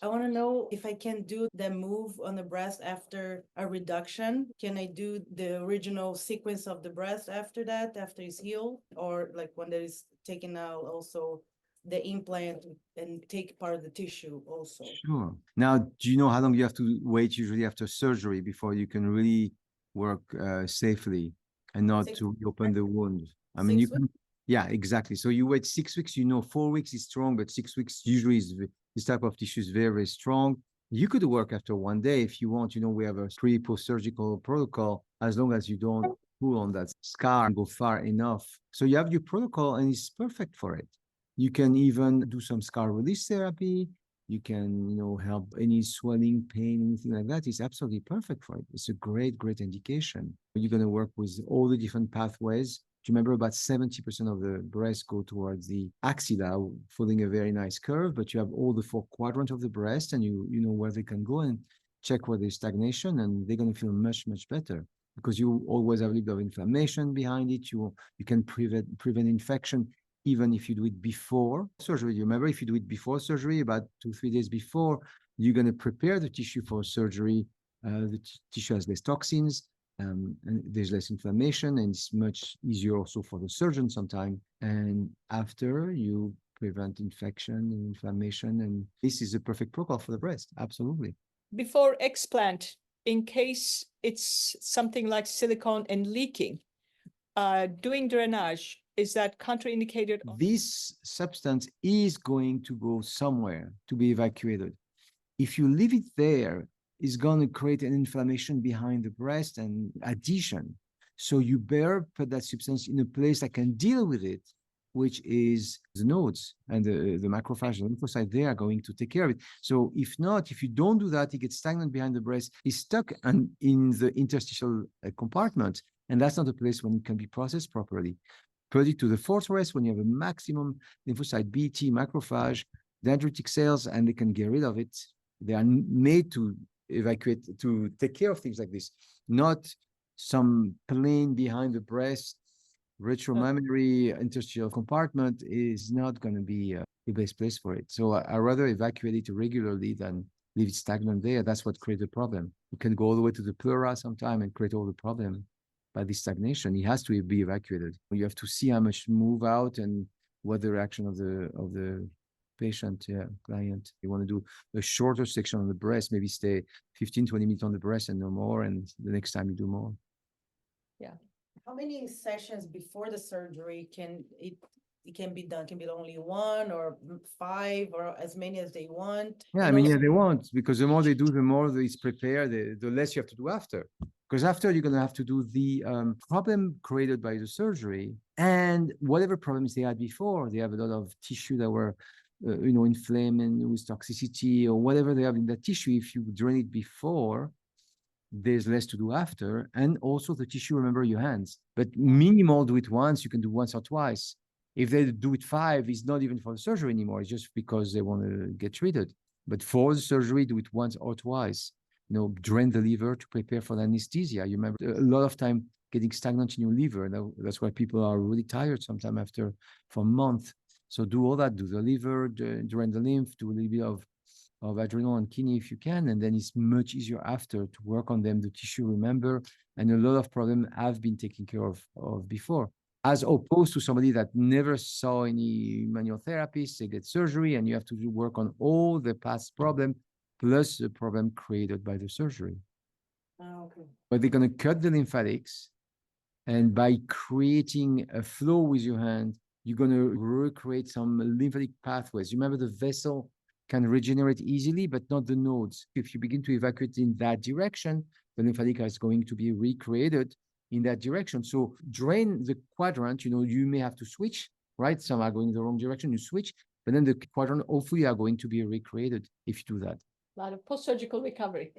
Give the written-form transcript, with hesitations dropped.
I want to know if I can do the move on the breast after a reduction. Can I do the original sequence of the breast after that, after it's healed? Or like when there is taken out also the implant and take part of the tissue also? Sure. Now, do you know how long you have to wait usually after surgery before you can really work safely and not to open the wound? I mean, you can, yeah, exactly. So you wait 6 weeks, 4 weeks is strong, but 6 weeks usually is this type of tissue is very, very strong. You could work after 1 day if you want. We have a pre-post-surgical protocol as long as you don't pull on that scar and go far enough. So you have your protocol and it's perfect for it. You can even do some scar release therapy. You can, help any swelling, pain, anything like that. It's absolutely perfect for it. It's a great, great indication. You're going to work with all the different pathways. Do you remember about 70% of the breast go towards the axilla, following a very nice curve, but you have all the 4 quadrants of the breast and you know where they can go and check where there's stagnation and they're going to feel much, much better because you always have a little bit of inflammation behind it. You can prevent infection. Even if you do it before surgery. You remember, if you do it before surgery, about 2-3 days before, you're going to prepare the tissue for surgery. The tissue has less toxins, and there's less inflammation, and it's much easier also for the surgeon sometimes. And after, you prevent infection and inflammation, and this is a perfect protocol for the breast. Absolutely. Before explant, in case it's something like silicone and leaking, doing drainage, is that contraindicated? This substance is going to go somewhere to be evacuated. If you leave it there, it's going to create an inflammation behind the breast and adhesion. So you better put that substance in a place that can deal with it, which is the nodes and the macrophage, the lymphocyte, they are going to take care of it. So if not, if you don't do that, it gets stagnant behind the breast, it's stuck in the interstitial compartment. And that's not a place when it can be processed properly. Put it to the fortress when you have a maximum lymphocyte BT macrophage, dendritic cells, and they can get rid of it. They are made to evacuate, to take care of things like this, not some plane behind the breast. Retromammary interstitial compartment is not going to be the best place for it. So I rather evacuate it regularly than leave it stagnant there. That's what creates the problem. You can go all the way to the pleura sometime and create all the problem by this stagnation. It has to be evacuated. You have to see how much move out and what the reaction of the patient, client. You want to do a shorter section on the breast, maybe stay 15-20 minutes on the breast and no more, and the next time you do more. Yeah. How many sessions before the surgery can it can be done? Can be only 1 or 5 or as many as they want? Yeah, they want, because the more they do, the more it's prepared, the less you have to do after. Because after, you're going to have to do the problem created by the surgery and whatever problems they had before. They have a lot of tissue that were, inflamed and with toxicity or whatever they have in that tissue. If you drain it before, there's less to do after. And also the tissue, remember your hands. But minimal, do it once, you can do once or twice. If they do it 5, it's not even for the surgery anymore. It's just because they want to get treated. But for the surgery, do it once or twice. Drain the liver to prepare for the anesthesia. You remember a lot of time getting stagnant in your liver. That's why people are really tired sometimes for a month. So do all that, do the liver, drain the lymph, do a little bit of adrenal and kidney if you can, and then it's much easier after to work on them, the tissue, remember, and a lot of problems have been taken care of before, as opposed to somebody that never saw any manual therapists. They get surgery and you have to do work on all the past problem plus the problem created by the surgery. Okay. But they're going to cut the lymphatics, and by creating a flow with your hand, you're going to recreate some lymphatic pathways. You remember the vessel can regenerate easily, but not the nodes. If you begin to evacuate in that direction, the lymphatic is going to be recreated in that direction. So drain the quadrant, you may have to switch, right? Some are going the wrong direction, you switch, but then the quadrant hopefully are going to be recreated if you do that. A lot of post-surgical recovery.